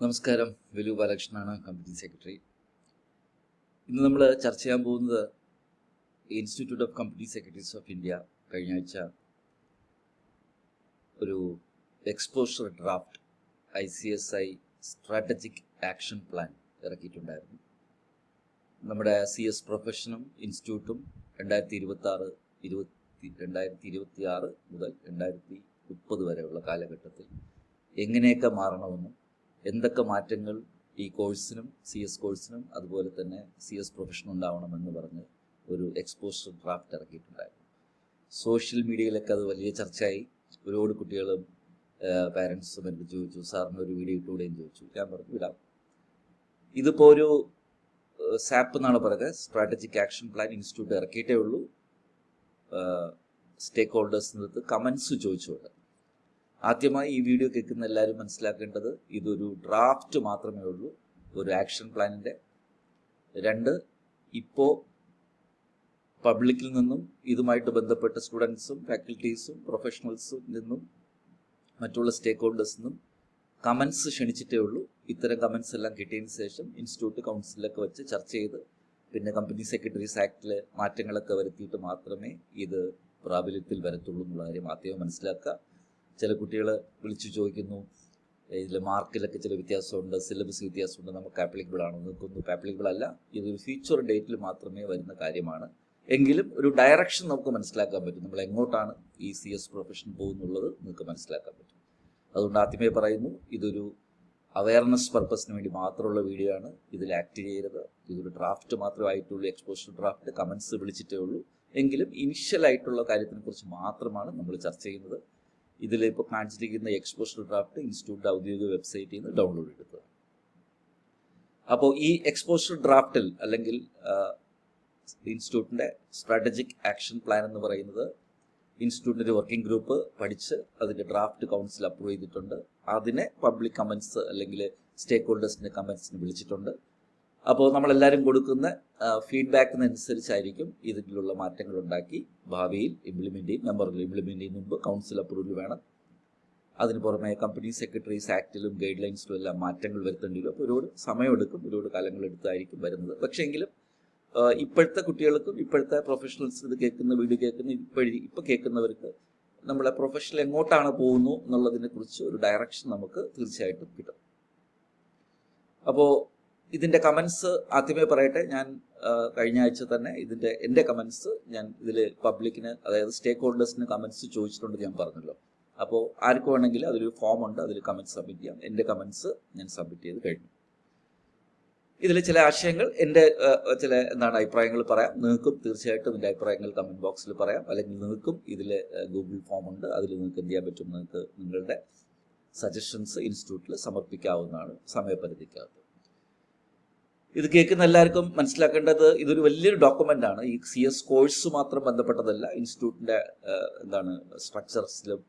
നമസ്കാരം, Velu ബാലകൃഷ്ണനാണ്, company secretary. ഇന്ന് നമ്മൾ ചർച്ച ചെയ്യാൻ പോകുന്നത് institute of company secretaries of India കഴിഞ്ഞ ആഴ്ച ഒരു exposure draft ICSI strategic action plan ഇറക്കിയിട്ടുണ്ടായിരുന്നു. നമ്മുടെ CS പ്രൊഫഷനും ഇൻസ്റ്റിറ്റ്യൂട്ടും 2026 മുതൽ 2030 വരെയുള്ള കാലഘട്ടത്തിൽ എങ്ങനെയൊക്കെ മാറണമെന്നും എന്തൊക്കെ മാറ്റങ്ങൾ ഈ കോഴ്സിനും CS കോഴ്സിനും അതുപോലെ തന്നെ CS പ്രൊഫഷനും ഉണ്ടാവണമെന്ന് പറഞ്ഞ് ഒരു എക്സ്പോഷർ ഡ്രാഫ്റ്റ് ഇറക്കിയിട്ടുണ്ടായിരുന്നു. സോഷ്യൽ മീഡിയയിലൊക്കെ അത് വലിയ ചർച്ചയായി. ഒരുപാട് കുട്ടികളും പാരൻസും എന്നോട് ചോദിച്ചു, സാറിന് ഒരു വീഡിയോ ഇട്ടുകൂടെയും ചോദിച്ചു. ഞാൻ പറഞ്ഞു വിടാം. ഇതിപ്പോൾ ഒരു SAP എന്നാണ് പറയുന്നത്, സ്ട്രാറ്റജിക് ആക്ഷൻ പ്ലാൻ ഇൻസ്റ്റിറ്റ്യൂട്ട് ഇറക്കിയിട്ടേ ഉള്ളൂ. സ്റ്റേക്ക് ഹോൾഡേഴ്സിനടുത്ത് കമൻസ് ചോദിച്ചുകൊണ്ട് ആദ്യമായി ഈ വീഡിയോ കേൾക്കുന്ന എല്ലാവരും മനസ്സിലാക്കേണ്ടത് ഇതൊരു ഡ്രാഫ്റ്റ് മാത്രമേ ഉള്ളൂ, ഒരു ആക്ഷൻ പ്ലാനിൻ്റെ. 2, ഇപ്പോൾ പബ്ലിക്കിൽ നിന്നും ഇതുമായിട്ട് ബന്ധപ്പെട്ട സ്റ്റുഡൻസും ഫാക്കൽറ്റീസും പ്രൊഫഷണൽസും നിന്നും മറ്റുള്ള സ്റ്റേക്ക് ഹോൾഡേഴ്സിൽ നിന്നും കമൻസ് ക്ഷണിച്ചിട്ടേ ഉള്ളൂ. ഇത്തരം കമൻസ് എല്ലാം കിട്ടിയതിന് ശേഷം ഇൻസ്റ്റിറ്റ്യൂട്ട് കൗൺസിലൊക്കെ വെച്ച് ചർച്ച ചെയ്ത് പിന്നെ കമ്പനി സെക്രട്ടറീസ് ആക്ടിൽ മാറ്റങ്ങളൊക്കെ വരുത്തിയിട്ട് മാത്രമേ ഇത് പ്രാബല്യത്തിൽ വരത്തുള്ളൂ എന്നുള്ള കാര്യം ആദ്യം മനസ്സിലാക്കുക. ചില കുട്ടികൾ വിളിച്ചു ചോദിക്കുന്നു, ഇതിൽ മാർക്കിലൊക്കെ ചില വ്യത്യാസമുണ്ട്, സിലബസ് വ്യത്യാസമുണ്ട്, നമുക്ക് ആപ്ലിക്കബിൾ ആണോ? നിങ്ങൾക്കൊന്നും ആപ്ലിക്കബിൾ അല്ല. ഇതൊരു ഫ്യൂച്ചർ ഡേറ്റിൽ മാത്രമേ വരുന്ന കാര്യമാണ്. എങ്കിലും ഒരു ഡയറക്ഷൻ നമുക്ക് മനസ്സിലാക്കാൻ പറ്റും, നമ്മൾ എങ്ങോട്ടാണ് ഈ CS പ്രൊഫഷൻ പോകുന്നുള്ളത് നിങ്ങൾക്ക് മനസ്സിലാക്കാൻ പറ്റും. അതുകൊണ്ട് ആദ്യമേ പറയുന്നു, ഇതൊരു അവയർനെസ് പർപ്പസിന് വേണ്ടി മാത്രമുള്ള വീഡിയോ ആണ്. ഇതിൽ ആക്ട് ചെയ്യരുത്. ഇതൊരു ഡ്രാഫ്റ്റ് മാത്രമായിട്ടുള്ളൂ, എക്സ്പോഷർ ഡ്രാഫ്റ്റ്. കമൻസ് വിളിച്ചിട്ടേ ഉള്ളൂ. എങ്കിലും ഇനിഷ്യലായിട്ടുള്ള കാര്യത്തിനെ കുറിച്ച് മാത്രമാണ് നമ്മൾ ചർച്ച ചെയ്യുന്നത്. ഇതിലിപ്പോൾ കാണിച്ചിരിക്കുന്ന എക്സ്പോഷർ ഡ്രാഫ്റ്റ് ഇൻസ്റ്റിറ്റ്യൂട്ട് ഔദ്യോഗിക വെബ്സൈറ്റിൽ നിന്ന് ഡൗൺലോഡ് എടുത്തത്. അപ്പോൾ ഈ എക്സ്പോഷർ ഡ്രാഫ്റ്റിൽ അല്ലെങ്കിൽ ഇൻസ്റ്റിറ്റ്യൂട്ടിൻ്റെ സ്ട്രാറ്റജിക് ആക്ഷൻ പ്ലാൻ എന്ന് പറയുന്നത് ഇൻസ്റ്റിറ്റ്യൂട്ടിൻ്റെ വർക്കിംഗ് ഗ്രൂപ്പ് പഠിച്ച് അതിൻ്റെ ഡ്രാഫ്റ്റ് കൗൺസിൽ അപ്രൂവ് ചെയ്തിട്ടുണ്ട്. അതിനെ പബ്ലിക് കമൻസ് അല്ലെങ്കിൽ സ്റ്റേക്ക് ഹോൾഡേഴ്സിൻ്റെ കമൻസിന് വിളിച്ചിട്ടുണ്ട്. അപ്പോൾ നമ്മളെല്ലാവരും കൊടുക്കുന്ന ഫീഡ്ബാക്കിനനുസരിച്ചായിരിക്കും ഇതിലുള്ള മാറ്റങ്ങൾ ഉണ്ടാക്കി ഭാവിയിൽ ഇംപ്ലിമെൻ്റ് ചെയ്യും. മെമ്പറുകൾ ഇംപ്ലിമെൻ്റ് ചെയ്യുന്ന മുമ്പ് കൗൺസിൽ അപ്രൂവൽ വേണം. അതിന് പുറമെ കമ്പനി സെക്രട്ടറീസ് ആക്ടിലും ഗൈഡ് ലൈൻസിലും എല്ലാം മാറ്റങ്ങൾ വരുത്തേണ്ടി വരും. അപ്പോൾ ഒരുപാട് സമയമെടുക്കും, ഒരുപാട് കാലങ്ങളെടുത്തായിരിക്കും വരുന്നത്. പക്ഷേ എങ്കിലും ഇപ്പോഴത്തെ കുട്ടികൾക്കും ഇപ്പോഴത്തെ പ്രൊഫഷണൽസ് ഇത് കേൾക്കുന്ന വീഡിയോ കേൾക്കുന്ന ഇപ്പോൾ കേൾക്കുന്നവർക്ക് നമ്മളെ പ്രൊഫഷണൽ എങ്ങോട്ടാണ് പോകുന്നു എന്നുള്ളതിനെ കുറിച്ച് ഒരു ഡയറക്ഷൻ നമുക്ക് തീർച്ചയായിട്ടും കിട്ടും. അപ്പോൾ ഇതിൻ്റെ കമൻസ് ആദ്യമേ പറയട്ടെ. ഞാൻ കഴിഞ്ഞ ആഴ്ച തന്നെ എൻ്റെ കമൻസ് ഞാൻ ഇതിൽ പബ്ലിക്കിന്, അതായത് സ്റ്റേക്ക് ഹോൾഡേഴ്സിന് കമൻസ് ചോദിച്ചിട്ടുണ്ട് ഞാൻ പറഞ്ഞല്ലോ. അപ്പോൾ ആർക്ക് വേണമെങ്കിലും അതിലൊരു ഫോം ഉണ്ട്, അതിൽ കമൻസ് സബ്മിറ്റ് ചെയ്യാം. എൻ്റെ കമൻസ് ഞാൻ സബ്മിറ്റ് ചെയ്ത് കഴിഞ്ഞു. ഇതിൽ ചില ആശയങ്ങൾ, എൻ്റെ ചില അഭിപ്രായങ്ങൾ പറയാം. നിങ്ങൾക്കും തീർച്ചയായിട്ടും എൻ്റെ അഭിപ്രായങ്ങൾ കമൻറ്റ് ബോക്സിൽ പറയാം. അല്ലെങ്കിൽ നിങ്ങൾക്കും ഇതിൽ ഗൂഗിൾ ഫോം ഉണ്ട്, അതിൽ നിങ്ങൾക്ക് എന്ത് ചെയ്യാൻ പറ്റും, നിങ്ങൾക്ക് നിങ്ങളുടെ സജഷൻസ് ഇൻസ്റ്റിറ്റ്യൂട്ടിൽ സമർപ്പിക്കാവുന്നതാണ്, സമയപരിധിക്കകത്ത്. ഇത് കേൾക്കുന്ന എല്ലാവർക്കും മനസ്സിലാക്കേണ്ടത് ഇതൊരു വലിയൊരു ഡോക്യുമെൻ്റ് ആണ്. ഈ CS കോഴ്സ് മാത്രം ബന്ധപ്പെട്ടതല്ല. ഇൻസ്റ്റിറ്റ്യൂട്ടിൻ്റെ സ്ട്രക്ചർസിലും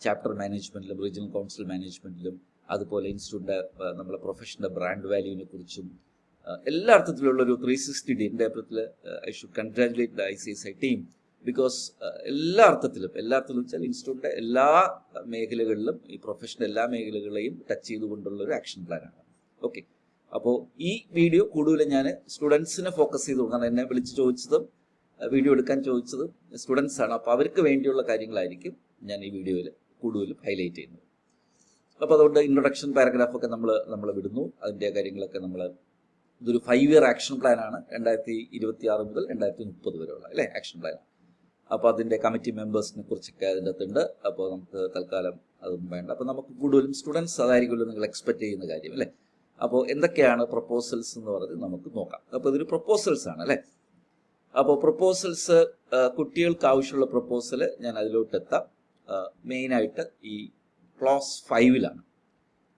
ചാപ്റ്റർ മാനേജ്മെൻറ്റിലും റീജിയണൽ കൗൺസിൽ മാനേജ്മെൻറ്റിലും അതുപോലെ ഇൻസ്റ്റിറ്റ്യൂട്ടിൻ്റെ നമ്മളെ പ്രൊഫഷൻ്റെ ബ്രാൻഡ് വാല്യൂവിനെ കുറിച്ചും എല്ലാ അർത്ഥത്തിലുള്ളൊരു 360 എൻ്റെ അഭിപ്രായത്തിൽ I should congratulate the ICSI team. Because എല്ലാ അർത്ഥത്തിലും വെച്ചാൽ ഇൻസ്റ്റിറ്റ്യൂട്ടിൻ്റെ എല്ലാ മേഖലകളിലും ഈ പ്രൊഫഷൻ്റെ എല്ലാ മേഖലകളെയും ടച്ച് ചെയ്തുകൊണ്ടുള്ളൊരു ആക്ഷൻ പ്ലാനാണ്. ഓക്കെ, അപ്പോൾ ഈ വീഡിയോ കൂടുതലും ഞാൻ സ്റ്റുഡൻസിനെ ഫോക്കസ് ചെയ്ത് കൊടുക്കണം. എന്നെ വിളിച്ച് ചോദിച്ചതും വീഡിയോ എടുക്കാൻ ചോദിച്ചതും സ്റ്റുഡൻസാണ്. അപ്പോൾ അവർക്ക് വേണ്ടിയുള്ള കാര്യങ്ങളായിരിക്കും ഞാൻ ഈ വീഡിയോയിൽ കൂടുതലും ഹൈലൈറ്റ് ചെയ്യുന്നത്. അപ്പോൾ അതുകൊണ്ട് ഇൻട്രൊഡക്ഷൻ പാരഗ്രാഫൊക്കെ നമ്മൾ വിടുന്നു. അതിൻ്റെ കാര്യങ്ങളൊക്കെ ഇതൊരു 5 ഇയർ ആക്ഷൻ പ്ലാനാണ്. 2026 മുതൽ 2030 വരെയുള്ള ആക്ഷൻ പ്ലാനാണ്. അപ്പോൾ അതിൻ്റെ കമ്മിറ്റി മെമ്പേഴ്സിനെ കുറിച്ചൊക്കെ അതിൻ്റെ അകത്തുണ്ട്. അപ്പോൾ നമുക്ക് തൽക്കാലം അതൊന്നും വേണ്ട. അപ്പോൾ നമുക്ക് കൂടുതലും സ്റ്റുഡൻസ് അതായിരിക്കുമല്ലോ നിങ്ങൾ എക്സ്പെക്റ്റ് ചെയ്യുന്ന കാര്യം അല്ലേ. അപ്പോൾ എന്തൊക്കെയാണ് പ്രപ്പോസൽസ് എന്ന് പറഞ്ഞ് നമുക്ക് നോക്കാം. അപ്പോൾ ഇതൊരു പ്രപ്പോസൽസ് ആണ് അല്ലേ. അപ്പോൾ പ്രപ്പോസൽസ്, കുട്ടികൾക്ക് ആവശ്യമുള്ള പ്രപ്പോസൽ ഞാൻ അതിലോട്ട് എത്താം. മെയിനായിട്ട് ഈ ക്ലോസ് 5ലാണ്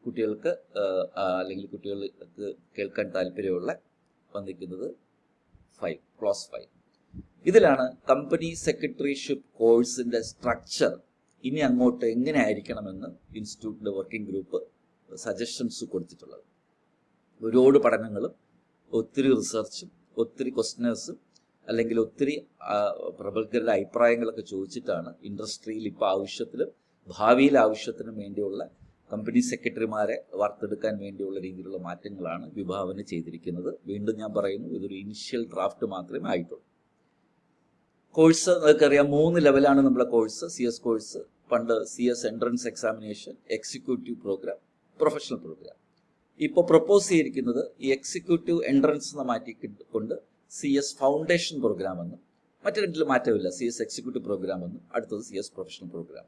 കുട്ടികൾക്ക് അല്ലെങ്കിൽ കുട്ടികൾക്ക് കേൾക്കാൻ താല്പര്യമുള്ള വന്നിരിക്കുന്നത് ക്ലോസ് 5. ഇതിലാണ് കമ്പനി സെക്രട്ടറിഷിപ്പ് കോഴ്സിൻ്റെ സ്ട്രക്ചർ ഇനി അങ്ങോട്ട് എങ്ങനെ ആയിരിക്കണമെന്ന് ഇൻസ്റ്റിറ്റ്യൂട്ടിൻ്റെ വർക്കിംഗ് ഗ്രൂപ്പ് സജഷൻസ് കൊടുത്തിട്ടുള്ളത്. ഒരുപാട് പഠനങ്ങളും ഒത്തിരി റിസർച്ചും ഒത്തിരി ക്വസ്റ്റ്യനേഴ്സും അല്ലെങ്കിൽ ഒത്തിരി പ്രബുദ്ധരുടെ അഭിപ്രായങ്ങളൊക്കെ ചോദിച്ചിട്ടാണ് ഇൻഡസ്ട്രിയിൽ ഇപ്പോൾ ആവശ്യത്തിലും ഭാവിയിൽ ആവശ്യത്തിനും വേണ്ടിയുള്ള കമ്പനി സെക്രട്ടറിമാരെ വാർത്തെടുക്കാൻ വേണ്ടിയുള്ള രീതിയിലുള്ള മാറ്റങ്ങളാണ് വിഭാവന ചെയ്തിരിക്കുന്നത്. വീണ്ടും ഞാൻ പറയുന്നു, ഇതൊരു ഇനിഷ്യൽ ഡ്രാഫ്റ്റ് മാത്രമേ ആയിട്ടുള്ളൂ. കോഴ്സ് നിങ്ങൾക്കറിയാം, 3 ലെവലാണ് നമ്മുടെ കോഴ്സ്. CS കോഴ്സ്, പണ്ട് CS entrance examination, executive programme, professional programme. ഇപ്പോൾ പ്രൊപ്പോസ് ചെയ്തിരിക്കുന്നത് ഈ എക്സിക്യൂട്ടീവ് എൻട്രൻസ് എന്ന് മാറ്റിക്കൊണ്ട് CS ഫൗണ്ടേഷൻ പ്രോഗ്രാം എന്നും, മറ്റു രണ്ടിലും മാറ്റമില്ല, CS എക്സിക്യൂട്ടീവ് പ്രോഗ്രാം എന്നും, അടുത്തത് CS പ്രൊഫഷണൽ പ്രോഗ്രാം.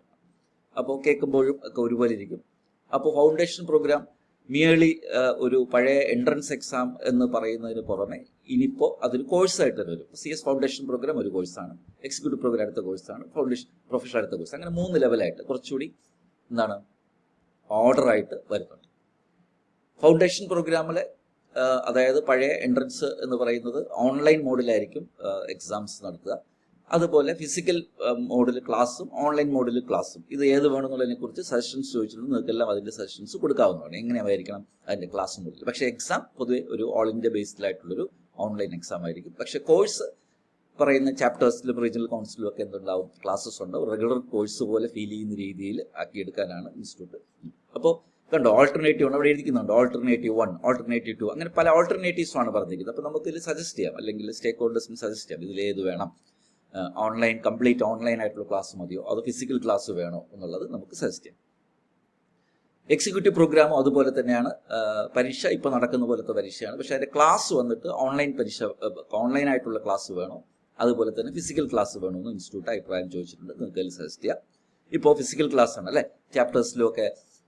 അപ്പോൾ കേൾക്കുമ്പോഴും ഒക്കെ ഒരുപോലെ ഇരിക്കും. അപ്പോൾ ഫൗണ്ടേഷൻ പ്രോഗ്രാം മിയർലി ഒരു പഴയ എൻട്രൻസ് എക്സാം എന്ന് പറയുന്നതിന് പുറമെ ഇനിയിപ്പോൾ അതൊരു കോഴ്സായിട്ട് തന്നെ വരും. CS ഫൗണ്ടേഷൻ പ്രോഗ്രാം ഒരു കോഴ്സാണ്, എക്സിക്യൂട്ടീവ് പ്രോഗ്രാം അടുത്ത കോഴ്സാണ്, ഫൗണ്ടേഷൻ പ്രൊഫഷണൽ അടുത്ത കോഴ്സ്. അങ്ങനെ 3 ലെവലായിട്ട് കുറച്ചുകൂടി ഓർഡറായിട്ട് വരുന്നുണ്ട്. ഫൗണ്ടേഷൻ പ്രോഗ്രാമിൽ അതായത് പഴയ എൻട്രൻസ് എന്ന് പറയുന്നത് ഓൺലൈൻ മോഡിലായിരിക്കും എക്സാംസ് നടത്തുക. അതുപോലെ ഫിസിക്കൽ മോഡിൽ ക്ലാസ്സും ഓൺലൈൻ മോഡിൽ ക്ലാസ്സും, ഇത് ഏത് വേണമെന്നുള്ളതിനെക്കുറിച്ച് സജഷൻസ് ചോദിച്ചിട്ടുണ്ട്. നിങ്ങൾക്കെല്ലാം അതിൻ്റെ സജഷൻസ് കൊടുക്കാവുന്നതാണ്, എങ്ങനെയായിരിക്കണം അതിൻ്റെ ക്ലാസ് മോഡിൽ. പക്ഷേ എക്സാം പൊതുവെ ഒരു ഓൾ ഇന്ത്യ ബേസ്ഡിലായിട്ടുള്ളൊരു ഓൺലൈൻ എക്സാം ആയിരിക്കും. പക്ഷേ കോഴ്സ് പറയുന്ന ചാപ്റ്റേഴ്സിലും റീജിയണൽ കൗൺസിലും ഒക്കെ എന്തുണ്ടാവും, ക്ലാസ്സസ് ഉണ്ടാവും. റെഗുലർ കോഴ്സ് പോലെ ഫീൽ ചെയ്യുന്ന രീതിയിൽ ആക്കിയെടുക്കാനാണ് ഇൻസ്റ്റിറ്റ്യൂട്ട്. അപ്പോൾ കണ്ടോ, ഓൾട്ടർനേറ്റീവ് ആണ് അവിടെ എഴുതിക്കുന്നുണ്ട്. ഓൾട്ടർനേറ്റീവ് 1, ഓൾട്ടർനേറ്റീവ് 2, അങ്ങനെ പല ഓൾട്ടർനേറ്റീവ്സാണ് പറഞ്ഞിരിക്കുന്നത്. അപ്പോൾ നമുക്ക് ഇതിൽ സജസ്റ്റ് ചെയ്യാം, അല്ലെങ്കിൽ സ്റ്റേക്ക് ഹോൾഡേഴ്സിന് സജസ്റ്റ് ചെയ്യാം, ഇതിലേത് വേണം, ഓൺലൈൻ കംപ്ലീറ്റ് ഓൺലൈൻ ആയിട്ടുള്ള ക്ലാസ് മതിയോ അതോ ഫിസിക്കൽ ക്ലാസ് വേണോ എന്നുള്ളത് നമുക്ക് സജസ്റ്റ് ചെയ്യാം. എക്സിക്യൂട്ടീവ് പ്രോഗ്രാമും അതുപോലെ തന്നെയാണ്. പരീക്ഷ ഇപ്പോൾ നടക്കുന്ന പോലത്തെ പരീക്ഷയാണ്, പക്ഷേ അതിൻ്റെ ക്ലാസ് വന്നിട്ട് ഓൺലൈൻ പരീക്ഷ, ഓൺലൈനായിട്ടുള്ള ക്ലാസ് വേണോ അതുപോലെ തന്നെ ഫിസിക്കൽ ക്ലാസ് വേണമെന്ന് ഇൻസ്റ്റിറ്റ്യൂട്ട് അഭിപ്രായം ചോദിച്ചിട്ടുണ്ട്. നിങ്ങൾക്ക് അതിൽ സജസ്റ്റ് ചെയ്യാം. ഇപ്പോൾ ഫിസിക്കൽ ക്ലാസ് ആണ് അല്ലേ, ചാപ്റ്റേഴ്സിലും ഒക്കെ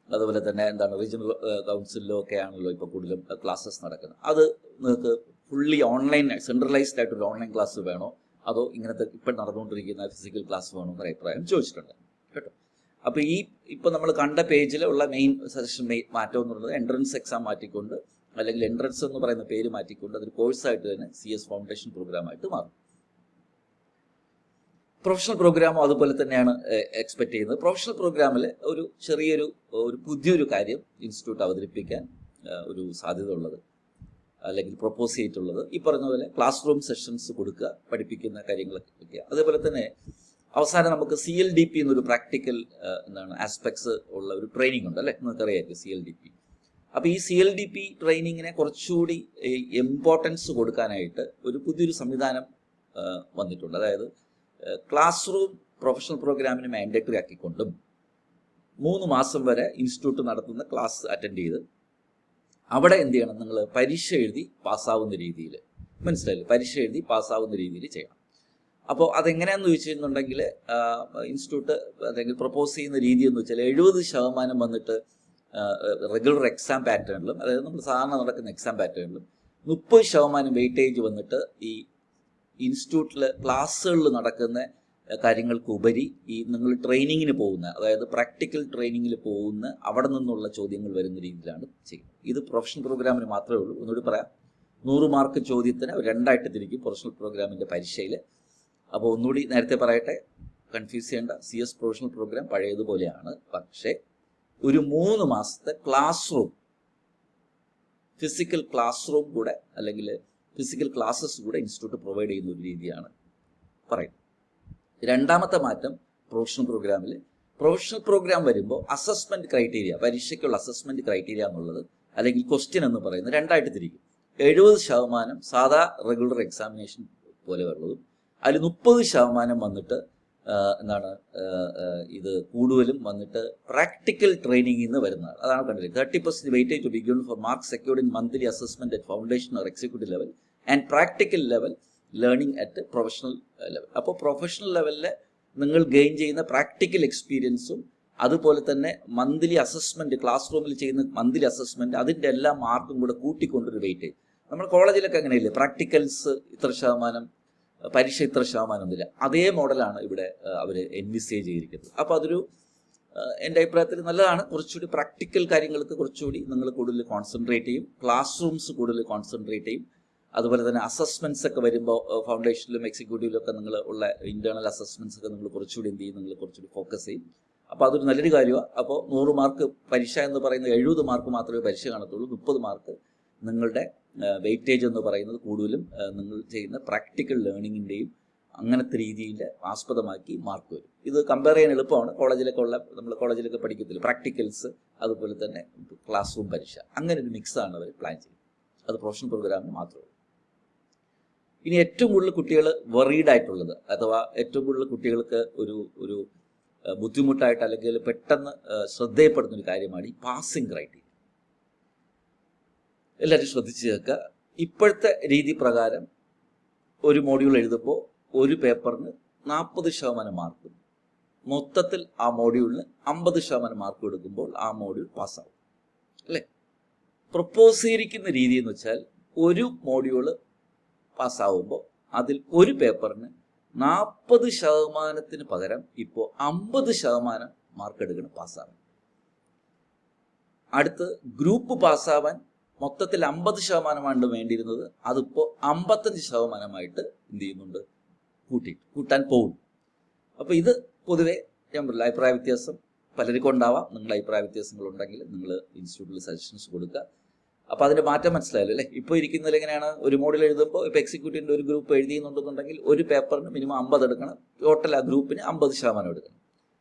അതുപോലെ തന്നെ റീജിയണൽ കൗൺസിലിലും ഒക്കെ ആണല്ലോ ഇപ്പോൾ കൂടുതലും ക്ലാസ്സസ് നടക്കുന്നത്. അത് നിങ്ങൾക്ക് ഫുള്ളി ഓൺലൈൻ സെൻട്രലൈസ്ഡ് ആയിട്ടൊരു ഓൺലൈൻ ക്ലാസ് വേണോ അതോ ഇങ്ങനത്തെ ഇപ്പം നടന്നുകൊണ്ടിരിക്കുന്ന ഫിസിക്കൽ ക്ലാസ് വേണോ എന്നൊരു അഭിപ്രായം ചോദിച്ചിട്ടുണ്ട് കേട്ടോ. അപ്പോൾ ഇപ്പോൾ നമ്മൾ കണ്ട പേജിലുള്ള മെയിൻ സജഷൻ മാറ്റം എന്ന് പറയുന്നത് എൻട്രൻസ് എക്സാം മാറ്റിക്കൊണ്ട്, അല്ലെങ്കിൽ എൻട്രൻസ് എന്ന് പറയുന്ന പേര് മാറ്റിക്കൊണ്ട് അതൊരു കോഴ്സായിട്ട് തന്നെ CS ഫൗണ്ടേഷൻ പ്രോഗ്രാമായിട്ട് മാറും. പ്രൊഫഷണൽ പ്രോഗ്രാമും അതുപോലെ തന്നെയാണ് എക്സ്പെക്ട് ചെയ്യുന്നത്. പ്രൊഫഷണൽ പ്രോഗ്രാമിൽ ഒരു പുതിയൊരു കാര്യം ഇൻസ്റ്റിറ്റ്യൂട്ട് അവതരിപ്പിക്കാൻ ഒരു സാധ്യത ഉള്ളത്, അല്ലെങ്കിൽ പ്രൊപ്പോസ് ചെയ്തിട്ടുള്ളത്, ഈ പറഞ്ഞ പോലെ ക്ലാസ് റൂം സെഷൻസ് കൊടുക്കുക, പഠിപ്പിക്കുന്ന കാര്യങ്ങളൊക്കെ വയ്ക്കുക. അതേപോലെ തന്നെ അവസാനം നമുക്ക് CLDP എന്നൊരു പ്രാക്ടിക്കൽ ആസ്പെക്ട്സ് ഉള്ള ഒരു ട്രെയിനിങ് ഉണ്ട് അല്ലേ, നിങ്ങൾക്കറിയാമായിരിക്കും CLDP. അപ്പോൾ ഈ CLDP ട്രെയിനിങ്ങിനെ കുറച്ചുകൂടി ഇമ്പോർട്ടൻസ് കൊടുക്കാനായിട്ട് ഒരു പുതിയൊരു സംവിധാനം വന്നിട്ടുണ്ട്. അതായത് ക്ലാസ് റൂം പ്രൊഫഷണൽ പ്രോഗ്രാമിന് മാൻഡേറ്ററി ആക്കിക്കൊണ്ടും 3 മാസം വരെ ഇൻസ്റ്റിറ്റ്യൂട്ട് നടത്തുന്ന ക്ലാസ് അറ്റൻഡ് ചെയ്ത് അവിടെ എന്ത് ചെയ്യണം, നിങ്ങൾ പരീക്ഷ എഴുതി പാസ്സാവുന്ന രീതിയിൽ, മനസ്സിലായില്ലേ, പരീക്ഷ എഴുതി പാസ്സാവുന്ന രീതിയിൽ ചെയ്യണം. അപ്പോൾ അതെങ്ങനെയാണെന്ന് ചോദിച്ചിരുന്നുണ്ടെങ്കിൽ ഇൻസ്റ്റിറ്റ്യൂട്ട് അല്ലെങ്കിൽ പ്രൊപ്പോസ് ചെയ്യുന്ന രീതി എന്ന് വെച്ചാൽ 70% വന്നിട്ട് റെഗുലർ എക്സാം പാറ്റേണിലും, അതായത് നമ്മൾ സാധാരണ നടക്കുന്ന എക്സാം പാറ്റേണിലും 30% വെയിറ്റേജ് വന്നിട്ട് ഈ ഇൻസ്റ്റിറ്റ്യൂട്ടിൽ ക്ലാസ്സുകളിൽ നടക്കുന്ന കാര്യങ്ങൾക്ക് ഉപരി ഈ നിങ്ങൾ ട്രെയിനിങ്ങിന് പോകുന്ന, അതായത് പ്രാക്ടിക്കൽ ട്രെയിനിങ്ങിൽ പോകുന്ന അവിടെ നിന്നുള്ള ചോദ്യങ്ങൾ വരുന്ന രീതിയിലാണ് ചെയ്യുന്നത്. ഇത് പ്രൊഫഷണൽ പ്രോഗ്രാമിന് മാത്രമേ ഉള്ളൂ. ഒന്നുകൂടി പറയാം, 100 മാർക്ക് ചോദ്യത്തിന് 2ആയിട്ട് തിരിക്കും പ്രൊഫഷണൽ പ്രോഗ്രാമിൻ്റെ പരീക്ഷയിൽ. അപ്പോൾ ഒന്നുകൂടി നേരത്തെ പറയട്ടെ, കൺഫ്യൂസ് ചെയ്യേണ്ട, CS പ്രൊഫഷണൽ പ്രോഗ്രാം പഴയതുപോലെയാണ്. പക്ഷേ ഒരു 3 മാസത്തെ class room, physical class room കൂടെ അല്ലെങ്കിൽ ഫിസിക്കൽ ക്ലാസ്സസ് കൂടെ ഇൻസ്റ്റിറ്റ്യൂട്ട് പ്രൊവൈഡ് ചെയ്യുന്ന ഒരു രീതിയാണ് പറയുന്നത്. രണ്ടാമത്തെ മാറ്റം പ്രൊഫഷണൽ പ്രോഗ്രാം വരുമ്പോൾ അസസ്മെന്റ് ക്രൈറ്റീരിയ, പരീക്ഷയ്ക്കുള്ള അസസ്മെന്റ് ക്രൈറ്റീരിയ എന്നുള്ളത് അല്ലെങ്കിൽ ക്വസ്റ്റ്യൻ എന്ന് പറയുന്നത് 2ആയിട്ട് തിരിക്കും. 70% സാധാ റെഗുലർ എക്സാമിനേഷൻ പോലെ ഉള്ളതും അതിൽ 30% വന്നിട്ട് ഇത് കൂടുതലും വന്നിട്ട് പ്രാക്ടിക്കൽ ട്രെയിനിങ്ങിൽ നിന്ന് വരുന്നതാണ്. അതാണ് കണ്ടിരിക്കുന്നത്. 30% weightage to be given for mark secured in monthly assessment at foundation or executive level and practical level learning at professional level. അപ്പോൾ പ്രൊഫഷണൽ ലെവലിൽ നിങ്ങൾ ഗെയിൻ ചെയ്യുന്ന പ്രാക്ടിക്കൽ എക്സ്പീരിയൻസും അതുപോലെ തന്നെ മന്ത്ലി അസസ്മെന്റ്, ക്ലാസ് റൂമിൽ ചെയ്യുന്ന മന്ത്ലി അസസ്മെന്റ്, അതിൻ്റെ എല്ലാ മാർക്കും കൂടെ കൂട്ടിക്കൊണ്ടൊരു വെയിറ്റേജ്. നമ്മൾ കോളേജിലൊക്കെ അങ്ങനെയില്ലേ, പ്രാക്ടിക്കൽസ് ഇത്ര ശതമാനം, പരീക്ഷ ഇത്ര ശതമാനം ഒന്നുമില്ല. അതേ മോഡലാണ് ഇവിടെ അവർ എൻവിസേജ് ചെയ്തിരിക്കുന്നത്. അപ്പോൾ അതൊരു എൻ്റെ അഭിപ്രായത്തിൽ നല്ലതാണ്. കുറച്ചുകൂടി പ്രാക്ടിക്കൽ കാര്യങ്ങൾക്ക് കുറച്ചുകൂടി നിങ്ങൾ കൂടുതൽ കോൺസെൻട്രേറ്റ് ചെയ്യും, ക്ലാസ് റൂംസ് കൂടുതൽ കോൺസെൻട്രേറ്റ് ചെയ്യും. അതുപോലെ തന്നെ അസസ്മെൻറ്റ്സ് ഒക്കെ വരുമ്പോൾ ഫൗണ്ടേഷനിലും എക്സിക്യൂട്ടീവിലും ഒക്കെ നിങ്ങൾ ഉള്ള ഇൻറ്റേർണൽ അസസ്മെൻറ്റ്സ് ഒക്കെ നിങ്ങൾ കുറച്ചുകൂടി എന്ത് ചെയ്യും, നിങ്ങൾ കുറച്ചുകൂടി ഫോക്കസ് ചെയ്യും. അപ്പോൾ അതൊരു നല്ലൊരു കാര്യമാണ്. അപ്പോൾ 100 മാർക്ക് പരീക്ഷ എന്ന് പറയുന്നത് 70 മാർക്ക് മാത്രമേ പരീക്ഷ കാണത്തുള്ളൂ. 30 മാർക്ക് നിങ്ങളുടെ വെയിറ്റേജ് എന്ന് പറയുന്നത് കൂടുതലും നിങ്ങൾ ചെയ്യുന്ന പ്രാക്ടിക്കൽ ലേണിങ്ങിൻ്റെയും അങ്ങനത്തെ രീതിയിൽ ആസ്പദമാക്കി മാർക്ക് വരും. ഇത് കമ്പയർ ചെയ്യാൻ എളുപ്പമാണ്. നമ്മൾ കോളേജിലൊക്കെ പഠിക്കത്തില്ല, പ്രാക്ടിക്കൽസ്, അതുപോലെ തന്നെ ക്ലാസ് റൂം പരീക്ഷ, അങ്ങനെ ഒരു മിക്സാണ് അവർ പ്ലാൻ ചെയ്യുന്നത്. അത് പ്രൊഫഷണൽ പ്രോഗ്രാമിന് മാത്രമേ ഉള്ളൂ. ഇനി ഏറ്റവും കൂടുതൽ കുട്ടികൾ വറീഡ് ആയിട്ടുള്ളത്, അഥവാ ഏറ്റവും കൂടുതൽ കുട്ടികൾക്ക് ഒരു ബുദ്ധിമുട്ടായിട്ട് അല്ലെങ്കിൽ പെട്ടെന്ന് ശ്രദ്ധയപ്പെടുന്ന ഒരു കാര്യമാണ് ഈ പാസിംഗ് ക്രൈറ്റീരിയ. എല്ലാവരും ശ്രദ്ധിച്ച് കേൾക്കുക. ഇപ്പോഴത്തെ രീതി പ്രകാരം ഒരു മോഡ്യൂൾ എഴുതുമ്പോൾ ഒരു പേപ്പറിന് 40% മാർക്കും, മൊത്തത്തിൽ ആ മോഡ്യൂളിന് 50% മാർക്ക് കൊടുക്കുമ്പോൾ ആ മോഡ്യൂൾ പാസ്സാവും അല്ലേ? പ്രൊപ്പോസ് ചെയ്തിരിക്കുന്ന രീതി എന്ന് വെച്ചാൽ ഒരു മോഡ്യൂള് പാസ്സാവുമ്പോൾ അതിൽ ഒരു പേപ്പറിന് 40% പകരം ഇപ്പോൾ 50% മാർക്ക് എടുക്കണം പാസ്സാവാൻ. അടുത്ത് ഗ്രൂപ്പ് പാസ്സാവാൻ മൊത്തത്തിൽ 50% വേണ്ടിയിരുന്നത് അതിപ്പോൾ 55% എന്ത് ചെയ്യുന്നുണ്ട്, കൂട്ടാൻ പോകുന്നു. അപ്പോൾ ഇത് പൊതുവെ ഞാൻ പറഞ്ഞില്ല, അഭിപ്രായ വ്യത്യാസം പലർക്കും ഉണ്ടാവാം. നിങ്ങളുടെ അഭിപ്രായ വ്യത്യാസങ്ങളുണ്ടെങ്കിൽ നിങ്ങൾ ഇൻസ്റ്റിറ്റ്യൂട്ടിൽ സജഷൻസ് കൊടുക്കുക. അപ്പോൾ അതിൻ്റെ മാറ്റം മനസ്സിലായല്ലോ അല്ലേ? ഇപ്പോൾ ഇരിക്കുന്നതിൽ എങ്ങനെയാണ്, ഒരു മോഡൽ എഴുതുമ്പോൾ ഇപ്പോൾ എക്സിക്യൂട്ടീവിൻ്റെ ഒരു ഗ്രൂപ്പ് എഴുതിയെന്നുണ്ടെന്നുണ്ടെങ്കിൽ ഒരു പേപ്പറിന് മിനിമം 50 എടുക്കണം, ടോട്ടൽ ആ ഗ്രൂപ്പിന് 50% എടുക്കണം.